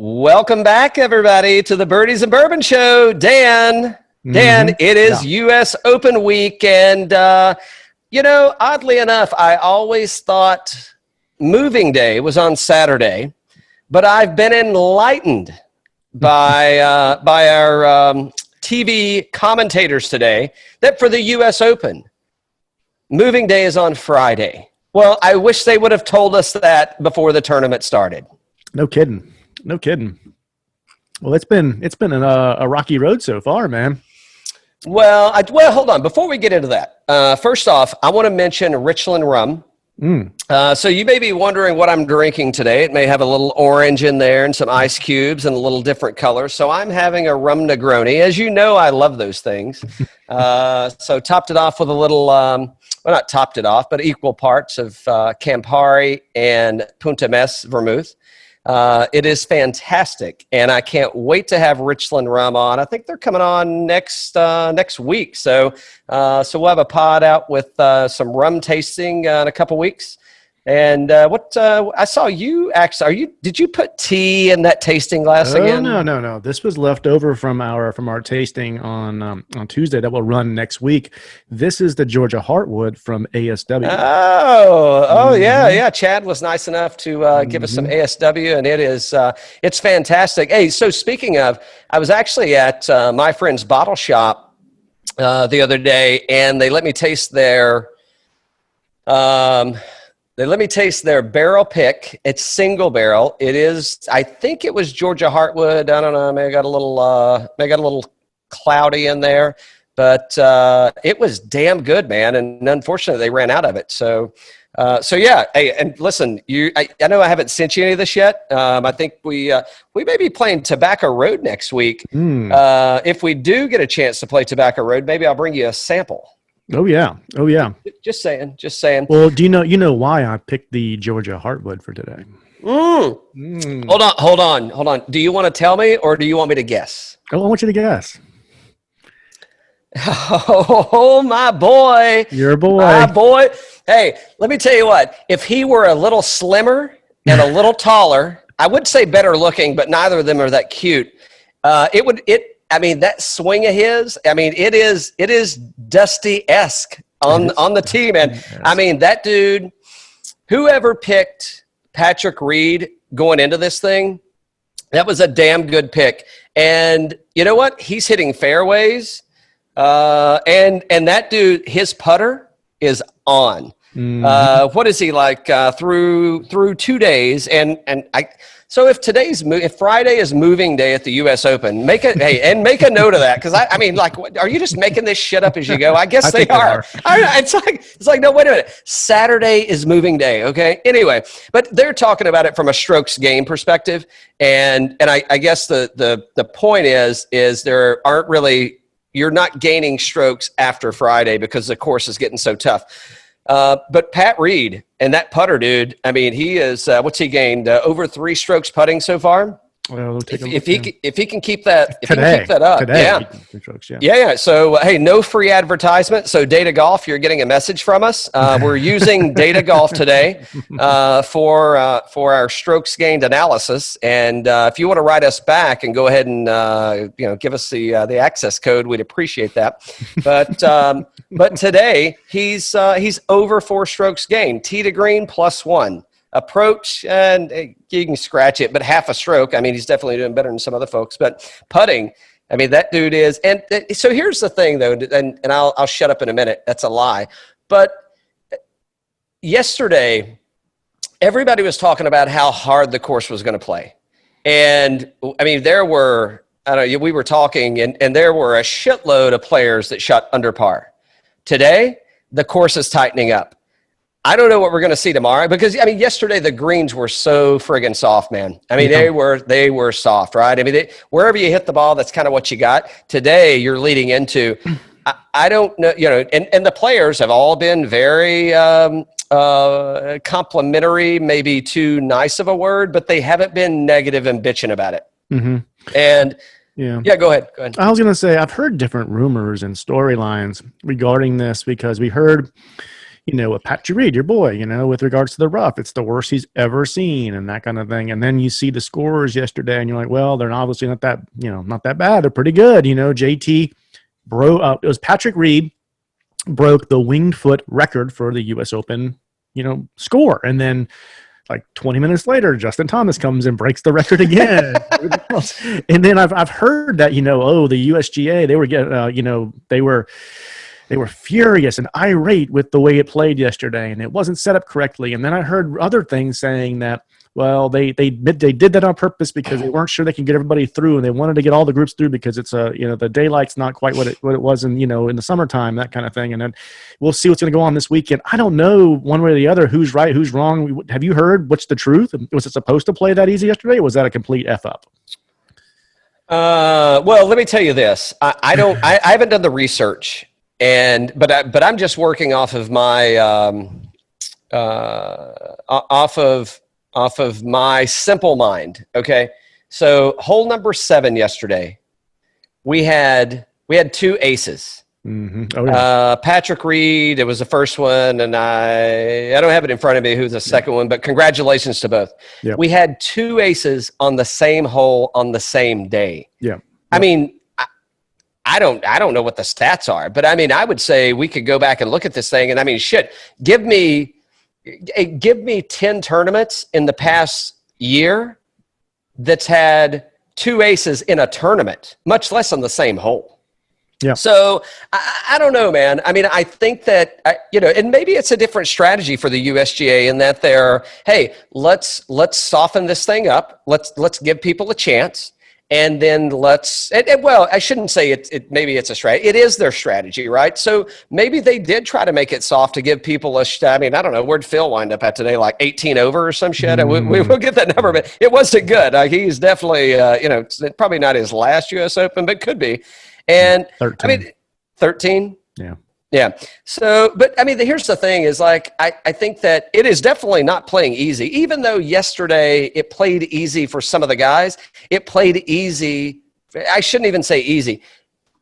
Welcome back, everybody, to the Birdies and Bourbon Show. Dan, it is U.S. Open week, and, oddly enough, I always thought moving day was on Saturday, but I've been enlightened by our TV commentators today that for the U.S. Open, moving day is on Friday. Well, I wish they would have told us that before the tournament started. No kidding. Well, it's been a rocky road so far, man. Well, hold on. Before we get into that, first off, I want to mention Richland rum. So you may be wondering what I'm drinking today. It may have a little orange in there and some ice cubes and a little different colors. So I'm having a rum Negroni. As you know, I love those things. So topped it off with a little, well, not topped it off, but equal parts of Campari and Punta Mess vermouth. It is fantastic, and I can't wait to have Richland rum on. I think they're coming on next week, so we'll have a pod out with some rum tasting in a couple weeks. And I saw you actually. Did you put tea in that tasting glass again? No. This was left over from our tasting on Tuesday that will run next week. This is the Georgia Heartwood from ASW. Yeah. Chad was nice enough to give us some ASW, and it's fantastic. Hey, so speaking of, I was actually at my friend's bottle shop the other day, and they let me taste their. They let me taste their barrel pick. It's single barrel. It is, I think it was Georgia Heartwood. I don't know. Maybe I got a little cloudy in there, but it was damn good, man. And unfortunately, they ran out of it. So yeah. Hey, and listen, I know I haven't sent you any of this yet. I think we may be playing Tobacco Road next week. If we do get a chance to play Tobacco Road, maybe I'll bring you a sample. Oh yeah. Just saying. Well, do you know why I picked the Georgia Heartwood for today? Hold on. Do you want to tell me, or do you want me to guess? Oh, I want you to guess. Oh, my boy. Your boy. My boy. Hey, let me tell you what. If he were a little slimmer and a little taller, I would say better looking, but neither of them are that cute. That swing of his, it is Dusty-esque on the tee, man. Yes. I mean, that dude, whoever picked Patrick Reed going into this thing, that was a damn good pick. And you know what? He's hitting fairways. And that dude, his putter is on. What is he like through 2 days? So if Friday is moving day at the U.S. Open, make a note of that, because I mean, are you just making this shit up as you go? I guess they are. It's like no, wait a minute. Saturday is moving day, okay? Anyway, but they're talking about it from a strokes gain perspective, and I guess the point is there aren't really, you're not gaining strokes after Friday because the course is getting so tough. But Pat Reed and that putter, dude, I mean, he is, what's he gained? Over 3 strokes putting so far. Well, if he can keep that, up. Today, Yeah. So, hey, no free advertisement. So Data Golf, you're getting a message from us. We're using Data Golf today, for our strokes gained analysis. And, if you want to write us back and go ahead and, give us the access code, we'd appreciate that. But today he's over 4 strokes gained, tee to green +1. Approach, and you can scratch it, but half a stroke. I mean, he's definitely doing better than some other folks. But putting, I mean, that dude is. And so here's the thing, though, and I'll shut up in a minute. That's a lie. But yesterday, everybody was talking about how hard the course was going to play. And, I mean, we were talking, and there were a shitload of players that shot under par. Today, the course is tightening up. I don't know what we're going to see tomorrow, because I mean, yesterday the greens were so friggin' soft, man. I mean, they were soft, right? I mean, wherever you hit the ball, that's kind of what you got. Today, you're leading into. I don't know, and the players have all been very complimentary, maybe too nice of a word, but they haven't been negative and bitching about it. And yeah, go ahead. I was going to say, I've heard different rumors and storylines regarding this, because we heard with Patrick Reed, your boy, with regards to the rough, it's the worst he's ever seen and that kind of thing. And then you see the scores yesterday and you're like, well, they're obviously not that bad. They're pretty good. JT it was Patrick Reed broke the winged foot record for the U.S. Open, score. And then like 20 minutes later, Justin Thomas comes and breaks the record again. And then I've heard that, the USGA, they were furious and irate with the way it played yesterday, and it wasn't set up correctly. And then I heard other things saying that, well, they did that on purpose because they weren't sure they could get everybody through, and they wanted to get all the groups through because it's the daylight's not quite what it was in in the summertime, that kind of thing. And then we'll see what's going to go on this weekend. I don't know one way or the other who's right, who's wrong. Have you heard what's the truth? Was it supposed to play that easy yesterday, or was that a complete F up? Well, let me tell you this. I haven't done the research, but I'm just working off of my off of my simple mind. Okay. So hole number 7 yesterday, we had 2 aces. Mm-hmm. Oh, yeah. Patrick Reed, it was the first one, and I don't have it in front of me who's the second one, but congratulations to both. Yep. We had 2 aces on the same hole on the same day. Yeah. I mean, I don't know what the stats are, but I mean, I would say we could go back and look at this thing, and I mean, shit, give me 10 tournaments in the past year that's had 2 aces in a tournament, much less on the same hole. Yeah. So I don't know, man. I mean, I think that, and maybe it's a different strategy for the USGA in that hey, let's soften this thing up. Let's give people a chance. And then well, I shouldn't say maybe it's a strategy. It is their strategy, right? So maybe they did try to make it soft to give people I mean, I don't know. Where'd Phil wind up at today? Like 18 over or some shit? Mm-hmm. We'll get that number, but it wasn't good. He's definitely, probably not his last U.S. Open, but could be. And 13. I mean, 13? Yeah. Yeah. So, but I mean, here's the thing is I think that it is definitely not playing easy. Even though yesterday it played easy for some of the guys, it played easy. I shouldn't even say easy.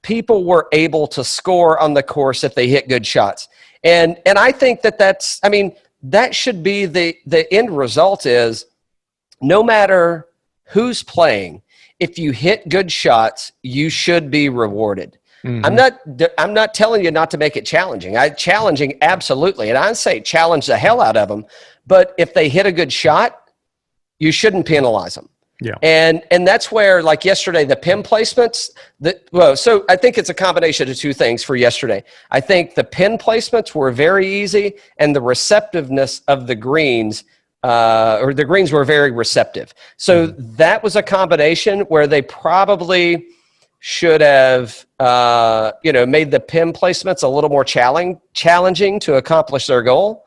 People were able to score on the course if they hit good shots. And I think that should be the end result is no matter who's playing, if you hit good shots, you should be rewarded. Mm-hmm. I'm not telling you not to make it challenging. Challenging, absolutely. And I say challenge the hell out of them. But if they hit a good shot, you shouldn't penalize them. Yeah. And that's where, like yesterday, the pin placements, so I think it's a combination of 2 things for yesterday. I think the pin placements were very easy, and the receptiveness of the greens, or the greens were very receptive. So that was a combination where they probably should have, made the pin placements a little more challenging to accomplish their goal.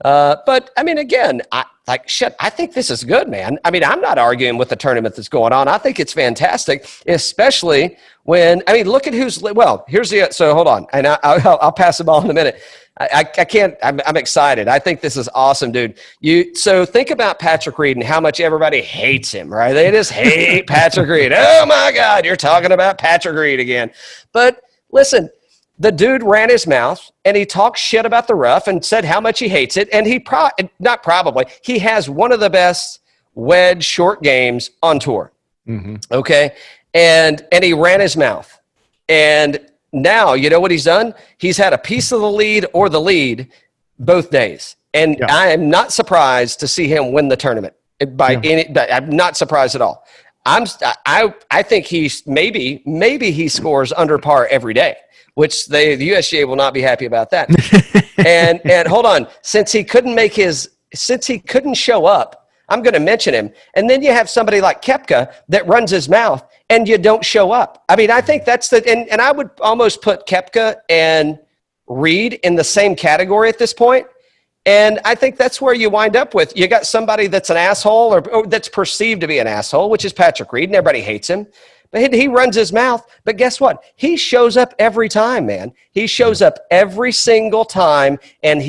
But I mean, again, I think this is good, man. I mean, I'm not arguing with the tournament that's going on. I think it's fantastic, especially when, I mean, look at so hold on. And I'll pass the ball in a minute. I can't, I'm excited. I think this is awesome, dude. So think about Patrick Reed and how much everybody hates him, right? They just hate Patrick Reed. Oh my God, you're talking about Patrick Reed again. But listen, the dude ran his mouth and he talked shit about the rough and said how much he hates it. And he has one of the best wedge short games on tour. Mm-hmm. Okay. And he ran his mouth. And now, you know what he's done? He's had a piece of the lead or the lead both days. And I am not surprised to see him win the tournament I'm not surprised at all. I think maybe he scores under par every day, which the USGA will not be happy about that. and hold on, since he couldn't show up, I'm going to mention him. And then you have somebody like Koepka that runs his mouth and you don't show up. I mean, I think that's and I would almost put Koepka and Reed in the same category at this point. And I think that's where you wind up with, you got somebody that's an asshole or that's perceived to be an asshole, which is Patrick Reed, and everybody hates him. But he runs his mouth. But guess what? He shows up every time, man. He shows up every single time, and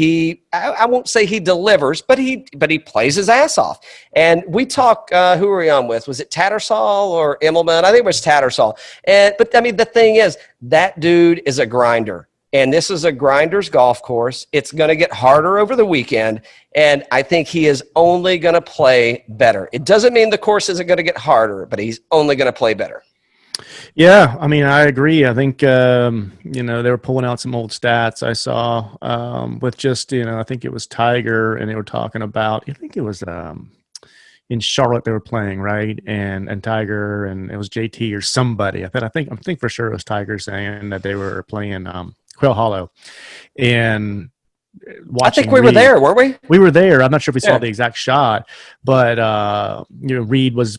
I won't say he delivers, but he plays his ass off. And we talk, who were we on with? Was it Tattersall or Immelman? I think it was Tattersall. But I mean, the thing is, that dude is a grinder. and this is a grinder's golf course. It's going to get harder over the weekend, and I think he is only going to play better. It doesn't mean the course isn't going to get harder, but he's only going to play better. Yeah, I mean, I agree. I think, they were pulling out some old stats I saw with just, I think it was Tiger, and they were talking about, I think it was in Charlotte they were playing, right? And Tiger, and it was JT or somebody. I think for sure it was Tiger saying that they were playing Quail Hollow. And I think we were there, weren't we? We were there. I'm not sure if we saw the exact shot, but Reed was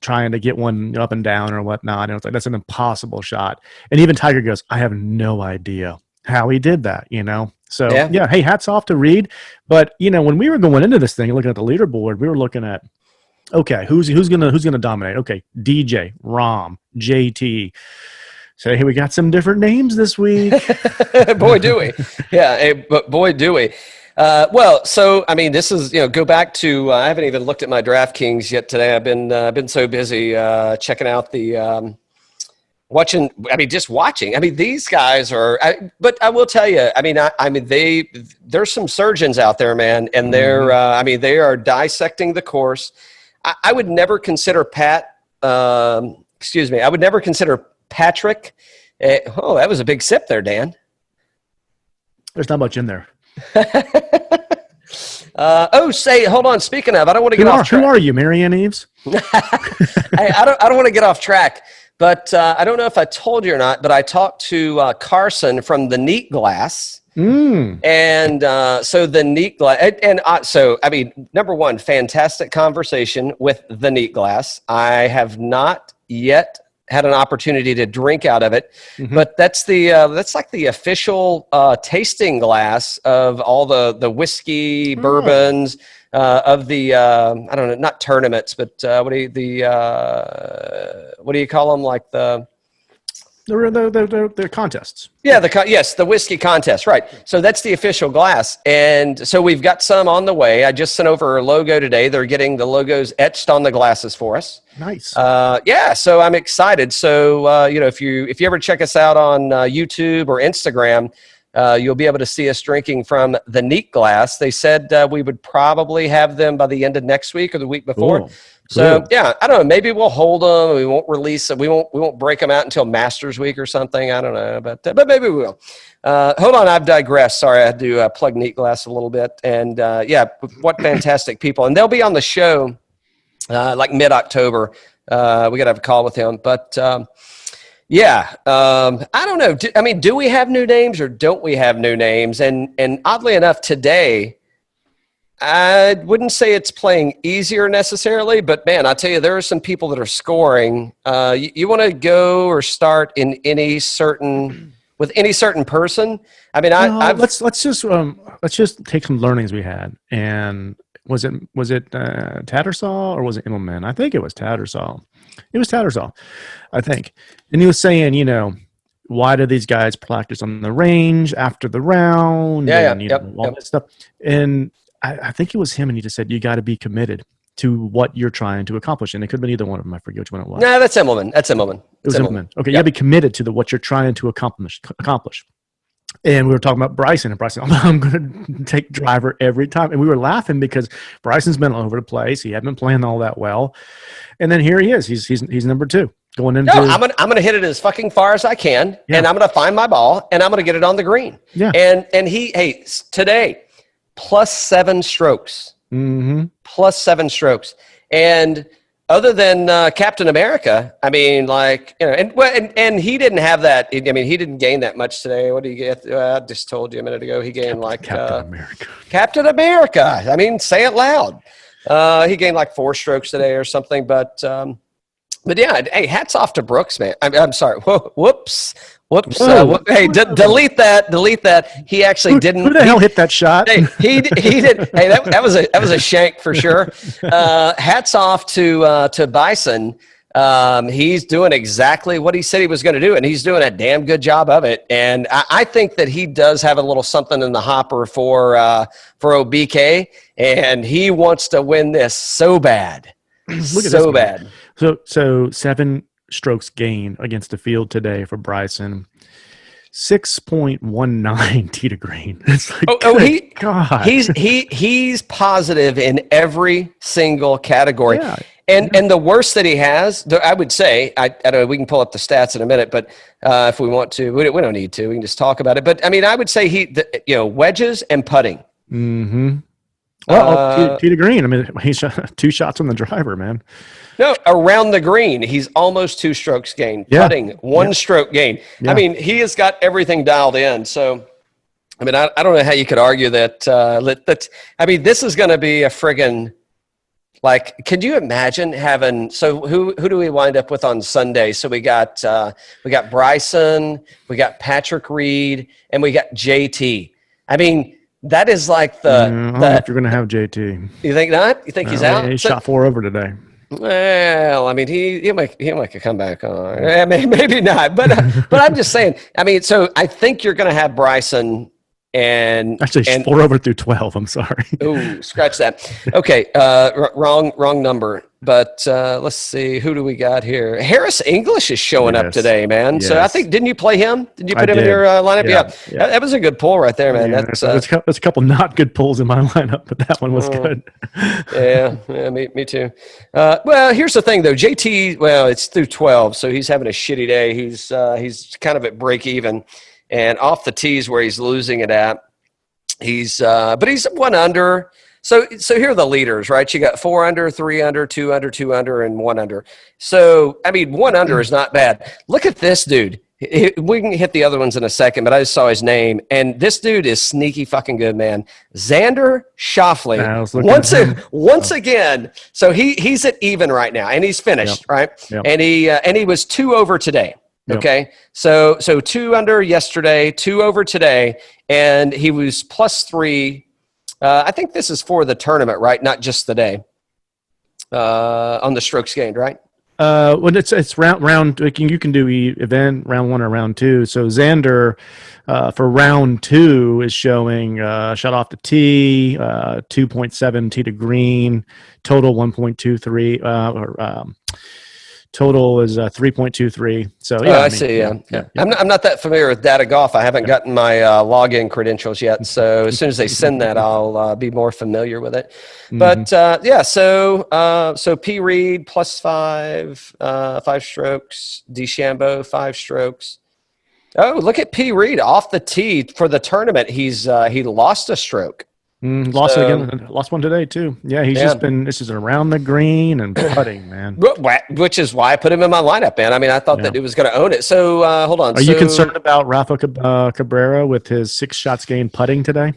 trying to get one up and down or whatnot, and it was like, that's an impossible shot. And even Tiger goes, I have no idea how he did that, So hey, hats off to Reed. But when we were going into this thing, looking at the leaderboard, we were looking at, okay, who's gonna dominate? Okay, DJ, Rahm, JT. So, hey, we got some different names this week. Boy, do we. Yeah, but boy, do we. So, I mean, this is, go back to, I haven't even looked at my DraftKings yet today. I've been so busy checking out the, watching. I mean, these guys are, but I will tell you, there's some surgeons out there, man, and they're, they are dissecting the course. I would never consider I would never consider Patrick. That was a big sip there, Dan. There's not much in there. Hold on. Speaking of, I don't want to get off track. Who are you, Marianne Eaves? I don't want to get off track, but I don't know if I told you or not, but I talked to Carson from the Neat Glass. And so the Neat Glass, number one, fantastic conversation with the Neat Glass. I have not yet had an opportunity to drink out of it, but that's like the official tasting glass of all the whiskey bourbons of the I don't know, not tournaments, but what do you call them? Like the contests. Yeah, the whiskey contest, right. So that's the official glass. And so we've got some on the way. I just sent over a logo today. They're getting the logos etched on the glasses for us. Nice. So I'm excited. So, if you ever check us out on YouTube or Instagram, you'll be able to see us drinking from the Neat Glass. They said we would probably have them by the end of next week or the week before. Cool. So I don't know. Maybe we'll hold them. We won't release them. We won't break them out until Masters Week or something. I don't know, but maybe we will. Hold on, I've digressed. Sorry, I had to plug Neat Glass a little bit. And what fantastic people! And they'll be on the show like mid-October. We got to have a call with him. But I don't know. Do we have new names or don't we have new names? And oddly enough, today, I wouldn't say it's playing easier necessarily, but man, I tell you, there are some people that are scoring. You want to go or start in with any certain person? I mean, let's just take some learnings we had. And was it Tattersall or was it Immelman? I think it was Tattersall. It was Tattersall, I think. And he was saying, why do these guys practice on the range after the round? All that stuff. And I think it was him, and he just said, you got to be committed to what you're trying to accomplish. And it could have been either one of them. I forget which one it was. No, that's Immelman. It was Immelman. Okay, you got to be committed to what you're trying to accomplish. And we were talking about Bryson, and Bryson, I'm going to take driver every time. And we were laughing because Bryson's been all over the place. He hadn't been playing all that well. And then here he is. He's number two. Going into. No, I'm gonna hit it as fucking far as I can, and I'm gonna find my ball, and I'm gonna get it on the green. Yeah. And today, +7 strokes. +7 strokes. And other than Captain America, I mean, and he didn't have that. I mean, he didn't gain that much today. What did he get? I just told you a minute ago. He gained Captain America. Captain America. I mean, say it loud. He gained 4 strokes today or something, but yeah, hey, hats off to Brooks, man. I'm sorry. Whoops. Hey, delete that. He actually didn't. Who the hell hit that shot? Hey, he did. Hey, that was a shank for sure. Hats off to Bison. He's doing exactly what he said he was going to do, and he's doing a damn good job of it. And I think that he does have a little something in the hopper for OBK, and he wants to win this so bad. Look at so this bad. So 7 strokes gain against the field today for Bryson. 6.19 tee to green. It's like, God. He's positive in every single category. Yeah. And the worst that he has, I would say, I don't know, we can pull up the stats in a minute, but if we want to, we don't need to. We can just talk about it. But I mean, I would say wedges and putting. Mm-hmm. Well, tee to green. I mean, he shot 2 shots from the driver, man. No, around the green, he's almost 2 strokes gained. Yeah. Putting, 1 stroke gain. Yeah. I mean, he has got everything dialed in. So, I mean, I don't know how you could argue that. I mean, this is going to be a friggin' like. Could you imagine having? So, who do we wind up with on Sunday? So we got Bryson, we got Patrick Reed, and we got JT. I mean. That is like I don't know if you're going to have JT. You think not? You think he's out? He shot 4 over today. Well, I mean, he might come back on. Maybe not, but I'm just saying. I mean, so I think you're going to have Bryson and 4 over through 12. I'm sorry. Ooh, scratch that. Okay, wrong number. But let's see, who do we got here? Harris English is showing up today, man. Yes. So I think, didn't you play him? Did you put him in your lineup? Yeah. That was a good pull right there, man. Yeah, there's a couple not good pulls in my lineup, but that one was good. Yeah, me too. Well, here's the thing, though. JT, well, it's through 12, so he's having a shitty day. He's kind of at break even, and off the tees where he's losing it at. But he's 1 under. So here are the leaders, right? You got 4 under, 3 under, 2 under, 2 under, and 1 under. So, I mean, 1 under is not bad. Look at this dude. We can hit the other ones in a second, but I just saw his name. And this dude is sneaky fucking good, man. Xander Schauffele. Once again. So he's at even right now, and he's finished, right? Yep. And he was 2 over today. Okay. Yep. So 2 under yesterday, 2 over today, and he was +3. I think this is for the tournament, right? Not just the day. On the strokes gained, right? Well, it's round. You can do event round 1 or round 2. So Xander, for round 2 is showing shot off the tee, 2.7 tee to green, total 1.23. Total is 3.23. So yeah, I see. Yeah. I'm not that familiar with data golf. I haven't gotten my login credentials yet. So as soon as they send that, I'll be more familiar with it. But so P Reed +5, 5 strokes. DeChambeau 5 strokes. Oh, look at P Reed off the tee for the tournament. He lost a stroke. Lost one today too. Yeah, just been. This is around the green and putting, man. Which is why I put him in my lineup, man. I mean, I thought that he was going to own it. So hold on. Are you concerned about Rafa Cabrera with his 6 shots gained putting today?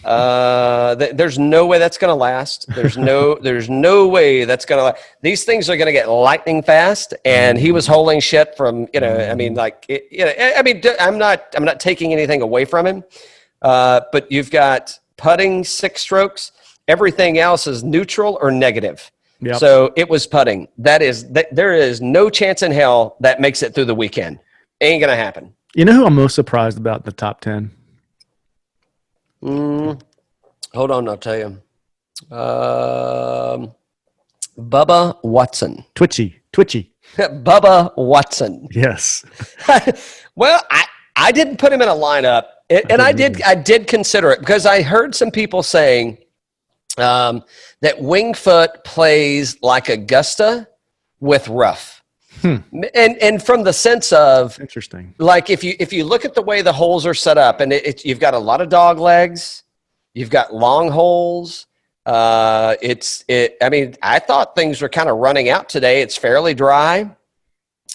There's no way that's going to last. There's no way that's going to last. These things are going to get lightning fast, and he was holding shit from. I mean, I'm not taking anything away from him, but you've got. Putting 6 strokes, everything else is neutral or negative. Yep. So it was putting. There is no chance in hell that makes it through the weekend. Ain't gonna happen. You know who I'm most surprised about in the top 10? Hold on, I'll tell you. Bubba Watson. Twitchy. Bubba Watson. Yes. Well, I didn't put him in a lineup. And I did consider it because I heard some people saying that Winged Foot plays like Augusta with rough. And from the sense of interesting, like if you look at the way the holes are set up, and you've got a lot of dog legs, you've got long holes. I mean, I thought things were kind of running out today. It's fairly dry,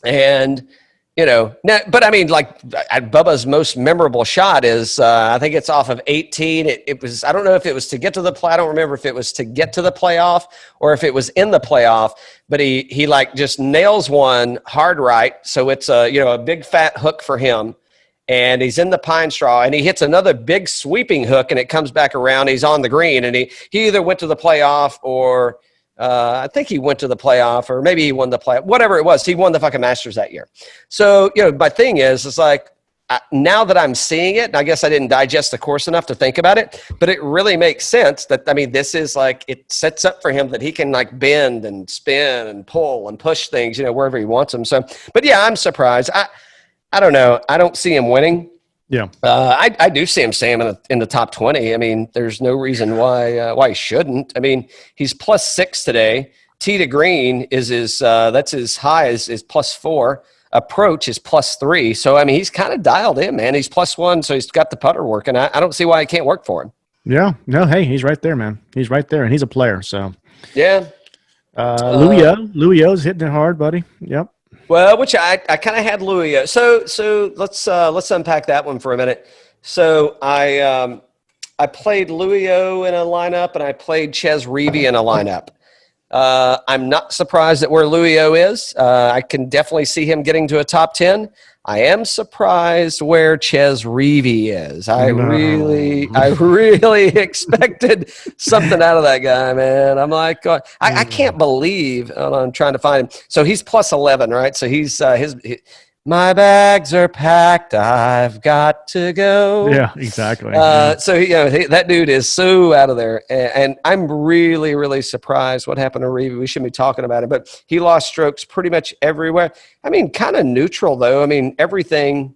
and. But I mean, like Bubba's most memorable shot is, I think it's off of 18. It was, I don't know if it was to get to the play. I don't remember if it was to get to the playoff or if it was in the playoff, but he like just nails one hard right. So it's a big fat hook for him, and he's in the pine straw, and he hits another big sweeping hook, and it comes back around. He's on the green, and he either went to the playoff or, I think he went to the playoff, or maybe he won the playoff, whatever it was. He won the fucking Masters that year. So, my thing is, it's like, now that I'm seeing it, and I guess I didn't digest the course enough to think about it, but it really makes sense that, I mean, this is like, it sets up for him that he can like bend and spin and pull and push things, wherever he wants them. So, but yeah, I'm surprised. I don't know. I don't see him winning. Yeah. I do see him staying in the top 20. I mean, there's no reason why he shouldn't. I mean, he's +6 today. Tee to green is that's his high is +4. Approach is +3. So, I mean, he's kind of dialed in, man. He's +1, so he's got the putter working. I don't see why it can't work for him. Yeah. No, hey, he's right there, man. He's right there, and he's a player. So, yeah. Louis O's hitting it hard, buddy. Yep. Well, which I kind of had Louis O. So let's unpack that one for a minute. So I played Louis O in a lineup, and I played Ches Reavie in a lineup. I'm not surprised at where Louis O is. I can definitely see him getting to a top 10. I am surprised where Ches Reavie is. I really expected something out of that guy, man. I'm like, God, I can't believe. I'm trying to find him. So he's +11, right? So he's my bags are packed. I've got to go. Yeah, exactly. So that dude is so out of there, and I'm really, really surprised what happened to Reavie. We shouldn't be talking about it, but he lost strokes pretty much everywhere. I mean, kind of neutral though. I mean, everything.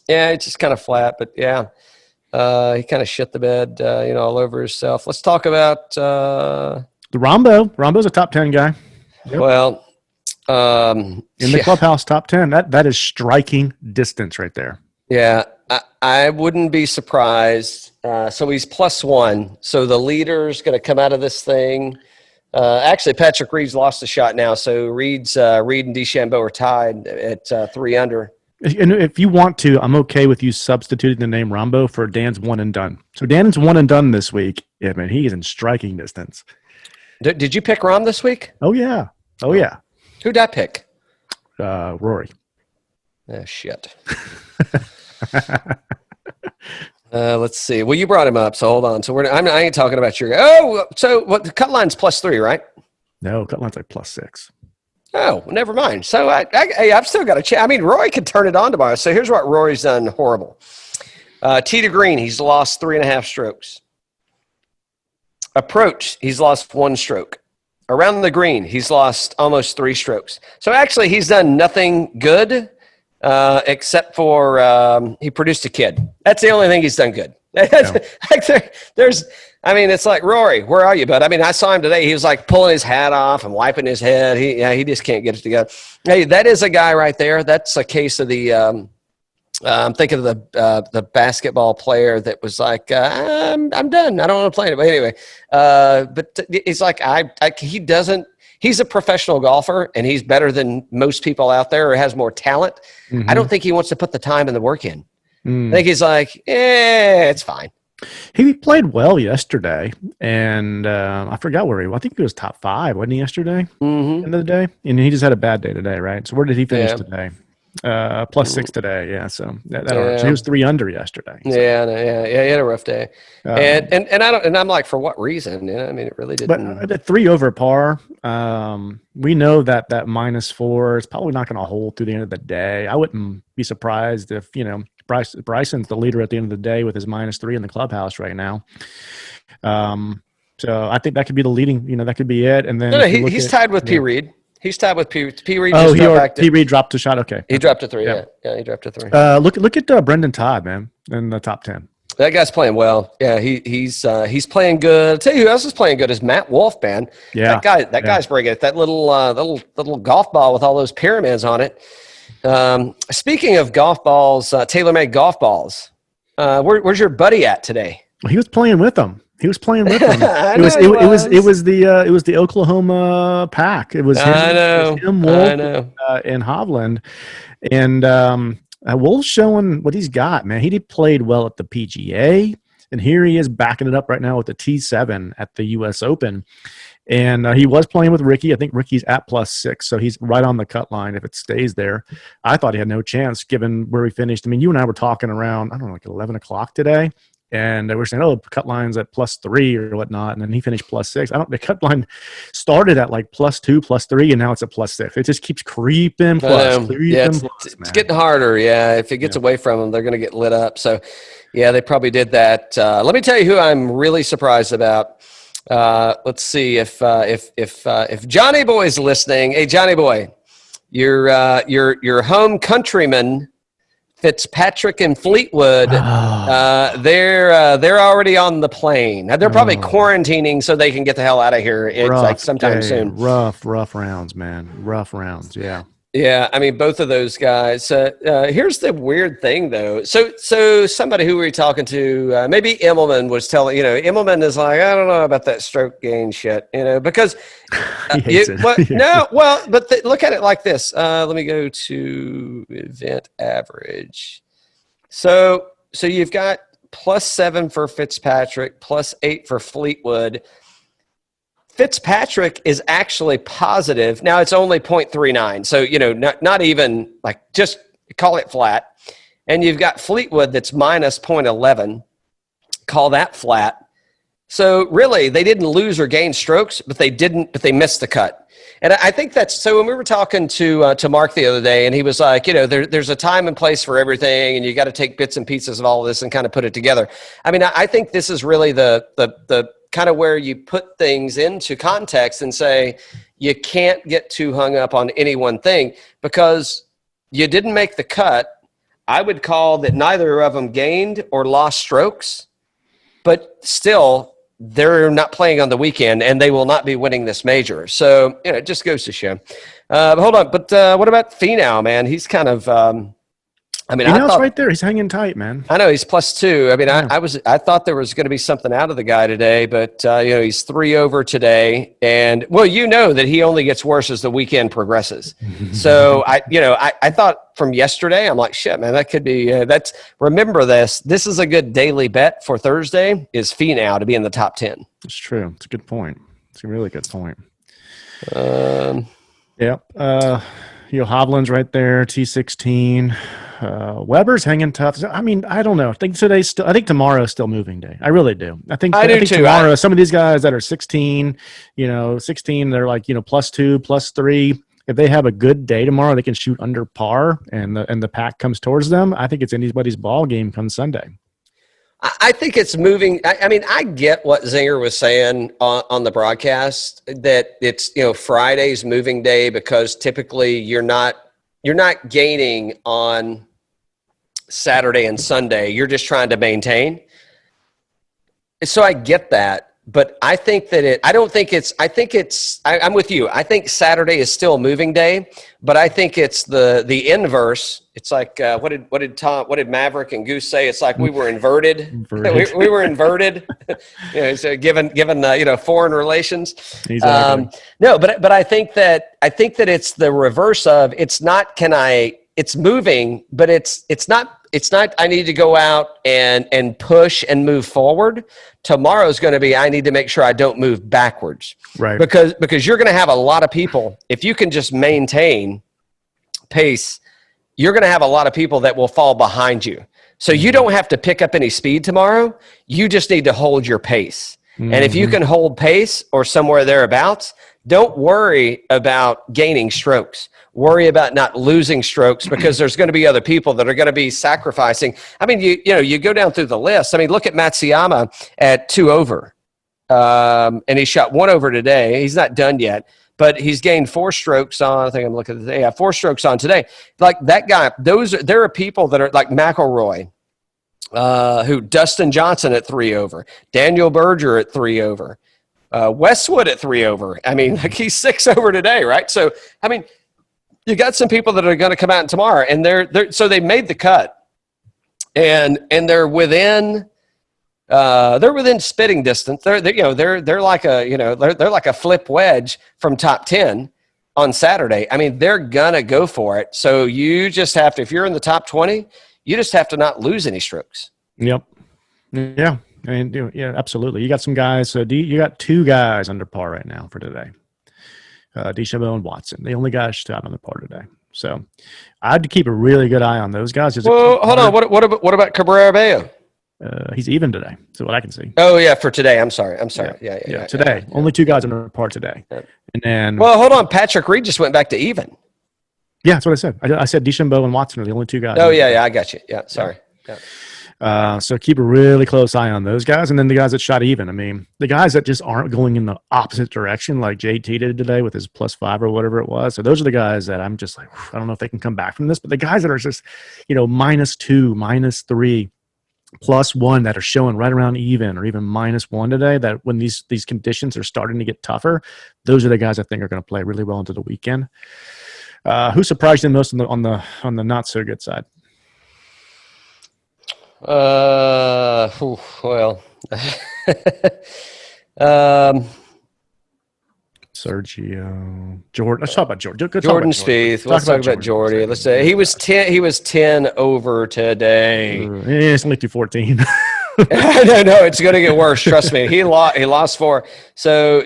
Yeah, it's just kind of flat, but yeah, he kind of shit the bed, all over himself. Let's talk about the Rombo. Rombo's a top 10 guy. Yep. Well. In the clubhouse top 10, that is striking distance right there. Yeah, I wouldn't be surprised. So he's +1. So the leader's going to come out of this thing. Actually, Patrick Reed's lost a shot now. So Reed and DeChambeau are tied at 3 under. And if you want to, I'm okay with you substituting the name Rombo for Dan's one and done. So Dan's one and done this week. Yeah, man, he is in striking distance. Did you pick Rom this week? Oh yeah. Who'd I pick? Rory. Oh, shit. Let's see. Well, you brought him up, so hold on. So I ain't talking about your. Oh, so what? The cut line's +3, right? No, cut line's like +6. Oh, well, never mind. So I've still got a chance. I mean, Rory could turn it on tomorrow. So here's what Rory's done horrible. Tee to green, he's lost 3.5 strokes. Approach, he's lost 1 stroke. Around the green, he's lost almost 3 strokes. So actually, he's done nothing good except for he produced a kid. That's the only thing he's done good. It's like, Rory, where are you, bud? I mean, I saw him today. He was like pulling his hat off and wiping his head. He just can't get it together. Hey, that is a guy right there. That's a case of the I'm thinking of the basketball player that was like, I'm done. I don't want to play it. But anyway, but it's like he's a professional golfer and he's better than most people out there or has more talent. Mm-hmm. I don't think he wants to put the time and the work in. I think he's like, it's fine. He played well yesterday, and I forgot where I think he was top 5, wasn't he, yesterday? Mm-hmm. End of the day? And he just had a bad day today, right? So where did he finish today? +6 today, yeah. So so he was 3 under yesterday. So. Yeah, he had a rough day, and I'm like, for what reason? I mean, it really didn't. But at 3 over par, we know that -4 is probably not going to hold through the end of the day. I wouldn't be surprised if Bryson's the leader at the end of the day with his -3 in the clubhouse right now. So I think that could be the leading. That could be it. And then he's tied with P. Reed. He's tied with P. Reed. P. Reed dropped a shot. Okay, he dropped a 3. Yeah, he dropped a 3. Look at Brendan Todd, man, in the top 10. That guy's playing well. Yeah, he's playing good. I'll tell you who else is playing good is Matt Wolf, man. Yeah, that guy's bringing it. That little golf ball with all those pyramids on it. Speaking of golf balls, TaylorMade golf balls. Where's your buddy at today? Well, he was playing with them. It was the Oklahoma pack. It was him, Wolf, and Hovland, and Wolf's showing what he's got. Man, he played well at the PGA, and here he is backing it up right now with the T7 at the U.S. Open. And he was playing with Ricky. I think Ricky's at +6, so he's right on the cut line if it stays there. I thought he had no chance given where he finished. I mean, you and I were talking around, I don't know, like 11 o'clock today. And we're saying, cut line's at +3 or whatnot. And then he finished +6. The cut line started at like +2, +3, and now it's at +6. It just keeps creeping it's getting harder. Yeah. If it gets away from them, they're going to get lit up. So, yeah, they probably did that. Let me tell you who I'm really surprised about. Let's see if Johnny Boy's listening. Hey, Johnny Boy, your home countryman Fitzpatrick and Fleetwood, they're already on the plane. Now, they're probably quarantining so they can get the hell out of here. It's like sometime soon. Rough rounds, man. Rough rounds. Yeah. Yeah, I mean, both of those guys. Here's the weird thing, though. So somebody who we were talking to, maybe Immelman was telling, Immelman is like, I don't know about that stroke gain shit, because look at it like this. Let me go to event average. So you've got +7 for Fitzpatrick, +8 for Fleetwood. Fitzpatrick is actually positive. Now it's only 0.39. So, not even like, just call it flat. And you've got Fleetwood that's minus 0.11. Call that flat. So really they didn't lose or gain strokes, but they missed the cut. And I think that's, so when we were talking to Mark the other day, and he was like, there's a time and place for everything, and you got to take bits and pieces of all of this and kind of put it together. I mean, I think this is really the kind of where you put things into context and say, you can't get too hung up on any one thing because you didn't make the cut. I would call that neither of them gained or lost strokes, but still they're not playing on the weekend and they will not be winning this major. So, it just goes to show. But hold on. But what about Finau, man? He's kind of, Finau's right there. He's hanging tight, man. I know he's +2. I mean, yeah. I thought there was going to be something out of the guy today, but he's 3 over today, and that he only gets worse as the weekend progresses. So I thought from yesterday, I'm like, shit, man, that could be. Remember this. This is a good daily bet for Thursday. Is Finau to be in the top 10? It's true. It's a good point. It's a really good point. Yep. Hovland's right there. T16. Weber's hanging tough. I mean, I don't know. I think tomorrow's still moving day. I really do. I think tomorrow, some of these guys that are 16, 16, they're like, +2, +3. If they have a good day tomorrow, they can shoot under par and the pack comes towards them. I think it's anybody's ball game come Sunday. I think it's moving. I mean, I get what Zinger was saying on the broadcast, that it's, Friday's moving day because typically you're not gaining on Saturday and Sunday. You're just trying to maintain. So I get that, but I think that I'm with you. I think Saturday is still a moving day, but I think it's the inverse. It's like, what did Maverick and Goose say? It's like we were inverted. we were inverted. So given foreign relations. Exactly. No, but I think that it's the reverse of, it's moving, but it's not I need to go out and push and move forward. Tomorrow's going to be, I need to make sure I don't move backwards. Right. Because you're going to have a lot of people, if you can just maintain pace, you're going to have a lot of people that will fall behind you. So you don't have to pick up any speed tomorrow. You just need to hold your pace. Mm-hmm. And if you can hold pace or somewhere thereabouts, don't worry about gaining strokes. Worry about not losing strokes, because there's going to be other people that are going to be sacrificing. I mean, you go down through the list. I mean, look at Matsuyama at 2 over. And he shot 1 over today. He's not done yet, but he's gained 4 strokes on, I think I'm looking at the day. Yeah, 4 strokes on today. Like that guy, there are people that are like McIlroy, Dustin Johnson at 3 over, Daniel Berger at 3 over, Westwood at 3 over. I mean, like he's 6 over today, right? So, I mean, you got some people that are going to come out tomorrow, and so they made the cut, and they're within spitting distance. They're like a flip wedge from top 10 on Saturday. I mean, they're gonna go for it. So you just have to, if you're in the top 20, you just have to not lose any strokes. Yep. Yeah. Yeah, absolutely. You got some guys. So you got 2 guys under par right now for today. DeChambeau and Watson, the only guys shot on the par today. So I'd keep a really good eye on those guys. Well, hold on. What about Cabrera Bello? He's even today, so what I can see. Oh yeah, for today. I'm sorry. Yeah. Today, only 2 guys under par today. Yeah. And then, well, hold on. Patrick Reed just went back to even. Yeah, that's what I said. I said DeChambeau and Watson are the only 2 guys. Oh yeah. I got you. Yeah, sorry. Yeah. So keep a really close eye on those guys. And then the guys that shot even. I mean, the guys that just aren't going in the opposite direction like JT did today with his +5 or whatever it was. So those are the guys that I'm just like, I don't know if they can come back from this. But the guys that are just, -2, -3, +1 that are showing right around even or even -1 today, that when these conditions are starting to get tougher, those are the guys I think are going to play really well into the weekend. Who surprised you the most on the not so good side? Well, Sergio, Jordan. Let's talk about Jordan. Jordan Spieth. Let's talk about Jordy. Let's say he was 10 over today. It's only 214. No, it's going to get worse. Trust me. He lost 4. So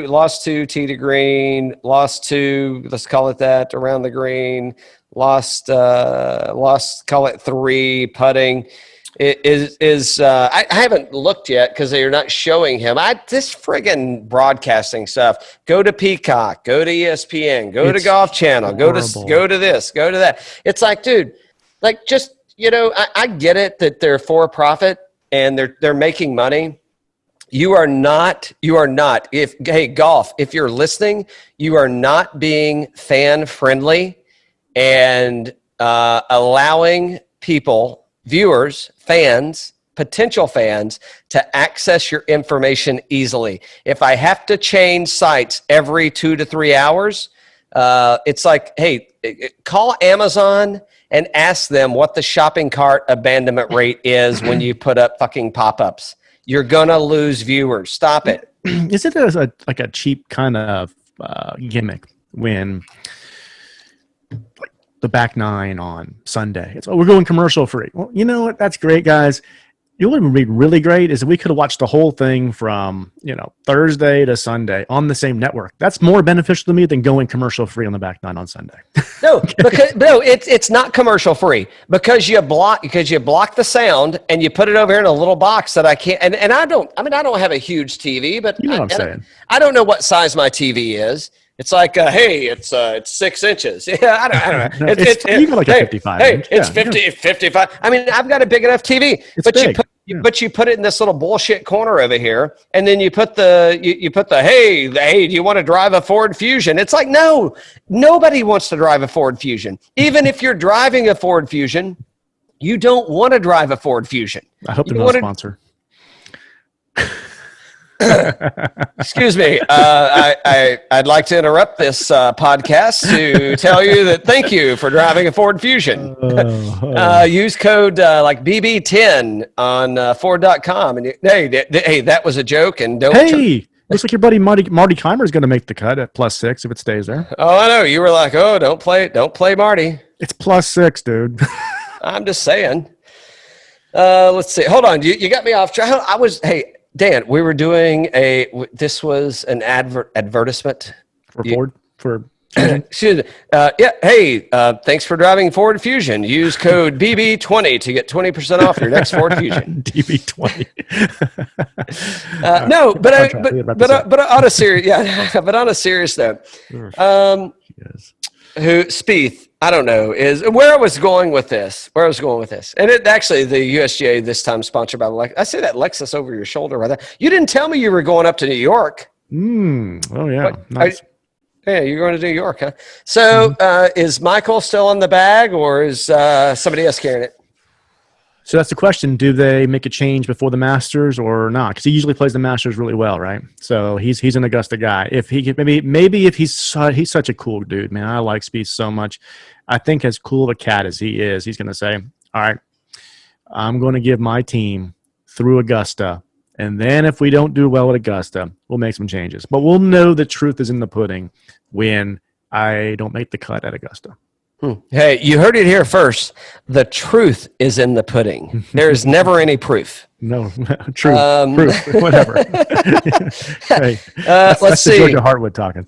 lost 2 tee to green, lost 2. Let's call it that around the green. Lost. Call it 3 putting. I haven't looked yet because they're not showing him. This friggin' broadcasting stuff. Go to Peacock, go to ESPN, go to Golf Channel, go to this, go to that. It's like, dude, like just I get it that they're for profit and they're making money. You are not. Golf, if you're listening, you are not being fan friendly and allowing people. Viewers, fans, potential fans to access your information easily. If I have to change sites every 2 to 3 hours, it's like, hey, call Amazon and ask them what the shopping cart abandonment rate is when you put up fucking pop-ups. You're going to lose viewers. Stop it. Is it like a cheap kind of gimmick when the back 9 on Sunday? We're going commercial free. Well, you know what? That's great, guys. It would be really great is if we could have watched the whole thing from Thursday to Sunday on the same network. That's more beneficial to me than going commercial free on the back 9 on Sunday. No, it's not commercial free because you block the sound and you put it over here in a little box that I can't. And I don't have a huge TV, but you know what I'm saying. I don't know what size my TV is. It's like, hey, it's 6 inches. Yeah, I don't know. It's even like a 55. Hey, it's 55. I mean, I've got a big enough TV, but you put it in this little bullshit corner over here, and then you put the hey, do you want to drive a Ford Fusion? It's like, no, nobody wants to drive a Ford Fusion. Even if you're driving a Ford Fusion, you don't want to drive a Ford Fusion. I hope they're not a sponsor. Excuse me. I'd like to interrupt this podcast to tell you that thank you for driving a Ford Fusion. Use code like BB10 on Ford.com. And hey, that was a joke. And don't. Hey, looks like your buddy Marty Keimer is going to make the cut at +6 if it stays there. Oh, I know. You were like, oh, don't play Marty. It's +6, dude. I'm just saying. Let's see. Hold on. You got me off track. Dan, we were doing this was an advertisement. For Ford? For excuse me. Hey, thanks for driving Ford Fusion. Use code BB20 to get 20% off your next Ford Fusion. DB20. No, but on a serious, but on a serious note, Spieth, I don't know, is where I was going with this. And it actually, the USGA this time sponsored by Lexus. I say that Lexus over your shoulder right there. You didn't tell me you were going up to New York. Oh, yeah. Nice. You're going to New York, huh? So is Michael still on the bag or is somebody else carrying it? So that's the question. Do they make a change before the Masters or not? Because he usually plays the Masters really well, right? So he's an Augusta guy. If he could, maybe if he's such a cool dude, man. I like Spieth so much. I think as cool of a cat as he is, he's going to say, all right, I'm going to give my team through Augusta. And then if we don't do well at Augusta, we'll make some changes. But we'll know the truth is in the pudding when I don't make the cut at Augusta. Hey, you heard it here first. The truth is in the pudding. There is never any proof. No, proof, whatever. Hey, let's see. Georgia Hartwood talking.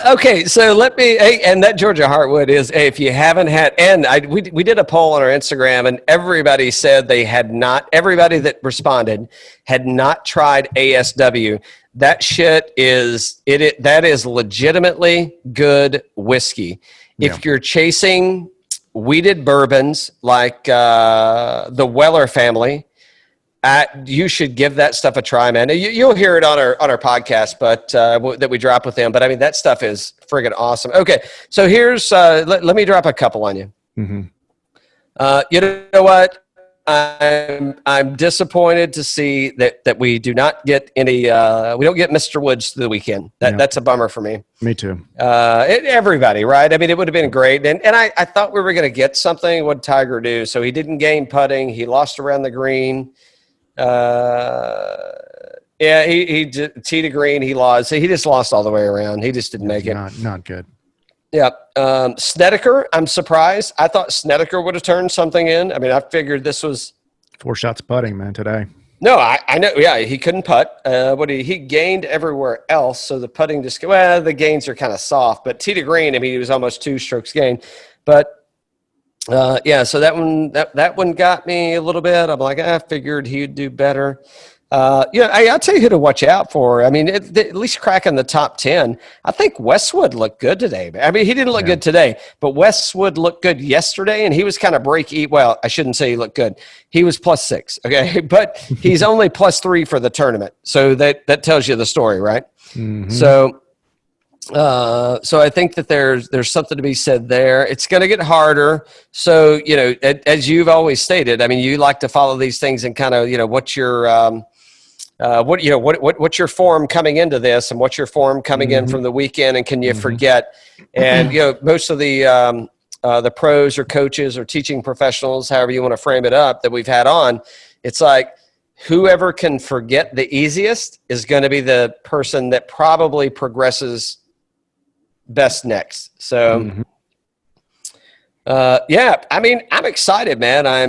Okay, so let me. Hey, and that Georgia Hartwood is. Hey, if you haven't had, and we did a poll on our Instagram, and everybody said they had not. Everybody that responded had not tried ASW. That shit is it. That is legitimately good whiskey. If you're chasing weeded bourbons like the Weller family. You should give that stuff a try, man. You'll hear it on our podcast, but that we drop with them. But I mean, that stuff is friggin' awesome. Okay, so here's let me drop a couple on you. Mm-hmm. You know what? I'm disappointed to see that we do not get any. We don't get Mr. Woods through the weekend. That's a bummer for me. Me too. Everybody, right? I mean, it would have been great, and I thought we were going to get something. What did Tiger do? So he didn't gain putting. He lost around the green. He tee to green. He lost. He just lost all the way around. He just didn't make it. Not good. Yeah. Snedeker, I'm surprised. I thought Snedeker would have turned something in. I mean, I figured this was 4 shots putting, man, today. No, I know. Yeah, he couldn't putt. He gained everywhere else. So the putting just, the gains are kind of soft. But tee to green, I mean, he was almost 2 strokes gained. But so that one got me a little bit. I'm like, I figured he'd do better. I'll tell you who to watch out for. I mean, at least cracking the top 10. I think Westwood looked good today. I mean, he didn't look good today, but Westwood looked good yesterday, and he was kind of Well, I shouldn't say he looked good. He was +6, okay? But he's only +3 for the tournament. So that tells you the story, right? Mm-hmm. So I think that there's something to be said there. It's going to get harder. So, as you've always stated, I mean, you like to follow these things and kind of, what's your what's your form coming into this, and what's your form coming in from the weekend, and can you forget? And most of the pros or coaches or teaching professionals, however you want to frame it up, that we've had on, it's like whoever can forget the easiest is going to be the person that probably progresses best next. So I mean, I'm excited, man. I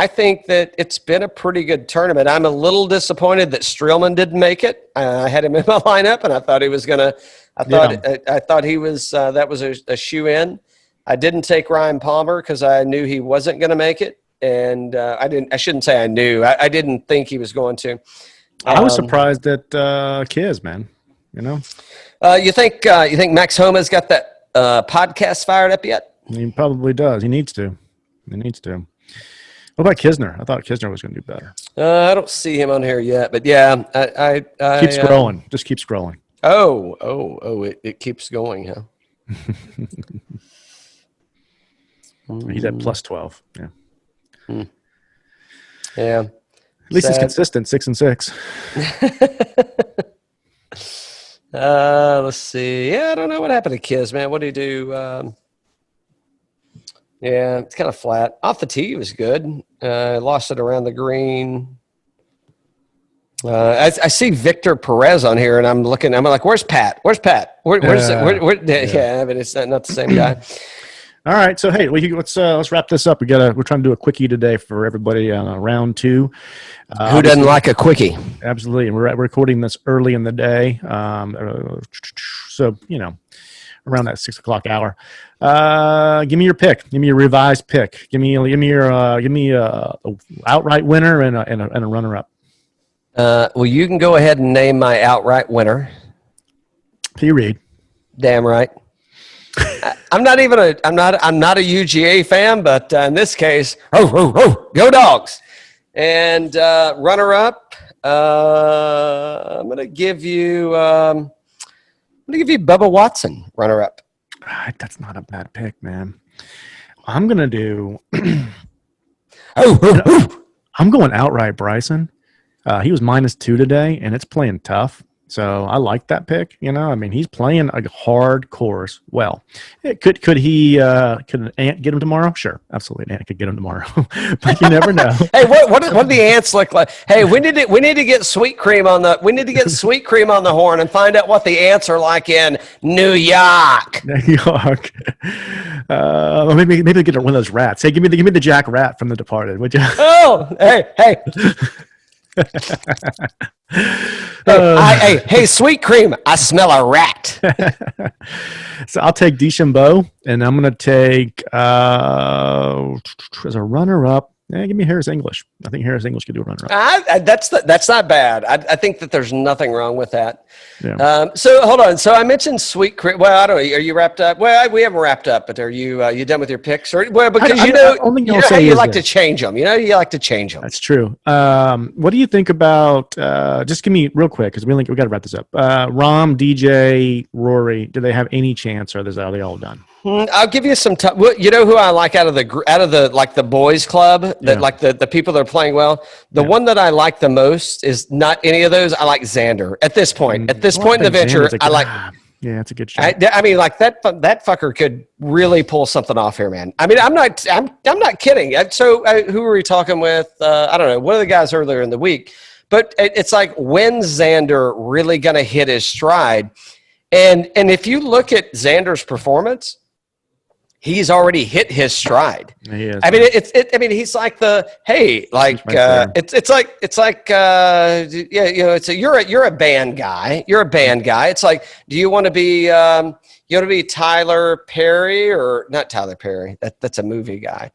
think that it's been a pretty good tournament. I'm a little disappointed that Streelman didn't make it. I had him in my lineup, and I thought he was gonna. I thought he was. That was a shoe in. I didn't take Ryan Palmer because I knew he wasn't going to make it, and I shouldn't say I knew. I didn't think he was going to. I was surprised at Kiz, man. You think Max Homa's got that podcast fired up yet? He probably does. He needs to. What about Kisner? I thought Kisner was going to do better. I don't see him on here yet, but yeah, I keep scrolling. Just keep scrolling. It keeps going, huh? He's at +12. Yeah. Yeah. At least it's consistent, 6 and 6. Let's see. Yeah, I don't know what happened to Kiz, man. What did he do? It's kind of flat. Off the tee, he was good. Lost it around the green. I see Victor Perez on here, and I'm like, where's Pat? Where's Pat? But it's not the same guy. All right, so hey, let's wrap this up. We're trying to do a quickie today for everybody on round 2. Who doesn't like a quickie? Absolutely, and we're recording this early in the day, so around that 6 o'clock hour. Give me your pick. Give me your revised pick. Give me a outright winner and a runner up. Well, you can go ahead and name my outright winner. P. Reed. Damn right. I'm not a UGA fan, but in this case, go Dogs. And runner up, I'm gonna give you Bubba Watson, runner up. That's not a bad pick, man. I'm gonna do. I'm going outright Bryson. He was -2 today, and it's playing tough. So I like that pick. I mean, he's playing a hard course well. Could Ant get him tomorrow? Sure, absolutely, Ant could get him tomorrow. But you never know. Hey, what do the ants look like? Hey, we need to get Sweet Cream on the horn and find out what the ants are like in New York. New York. Maybe get one of those rats. Hey, give me the Jack Rat from The Departed, would you? Oh, hey. Hey, Sweet Cream, I smell a rat. So I'll take DeChambeau, and I'm going to take as a runner-up. Yeah, give me Harris English. I think Harris English could do a runner-up. That's not bad. I think that there's nothing wrong with that. Yeah. So hold on. So I mentioned Sweet Creek. Well, I don't know. Are you wrapped up? Well, we haven't wrapped up, but are you done with your picks? Or well, because you know how you like to change them. You know, you like to change them. That's true. What do you think about? Just give me real quick because we got to wrap this up. Rahm, DJ, Rory. Do they have any chance, or are they all done? I'll give you some time. You know who I like out of the like the boys club that like the people that are playing well. The one that I like the most is not any of those. I like Xander at this point. At this point in the venture, I like. Yeah, it's a good shot. I mean, like that fucker could really pull something off here, man. I mean, I'm not kidding. So who were we talking with? I don't know. One of the guys earlier in the week, but it's like when's Xander really going to hit his stride? And if you look at Xander's performance. He's already hit his stride. He is. I mean, he's like you're a band guy. You're a band guy. It's like, do you want to be Tyler Perry or not Tyler Perry? That's a movie guy.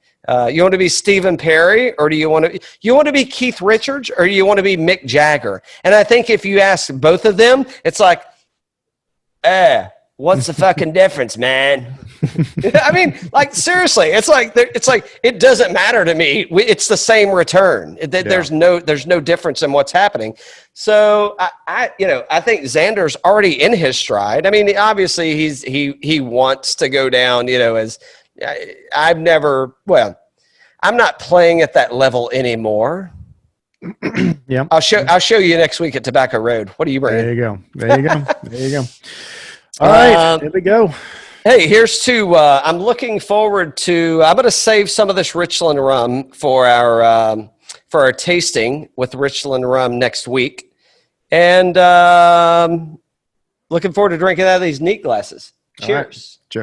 You want to be Stephen Perry or do you want to be Keith Richards or do you want to be Mick Jagger? And I think if you ask both of them, it's like, what's the fucking difference, man? I mean, like seriously, it's like it doesn't matter to me. It's the same return. There's no difference in what's happening. So I think Xander's already in his stride. I mean, obviously he wants to go down. As I'm not playing at that level anymore. Yeah, I'll show you next week at Tobacco Road. What are you bringing? There you go. All right, here we go. Hey, here's to. I'm looking forward to. I'm going to save some of this Richland rum for our tasting with Richland rum next week, and looking forward to drinking out of these neat glasses. Cheers. Cheers.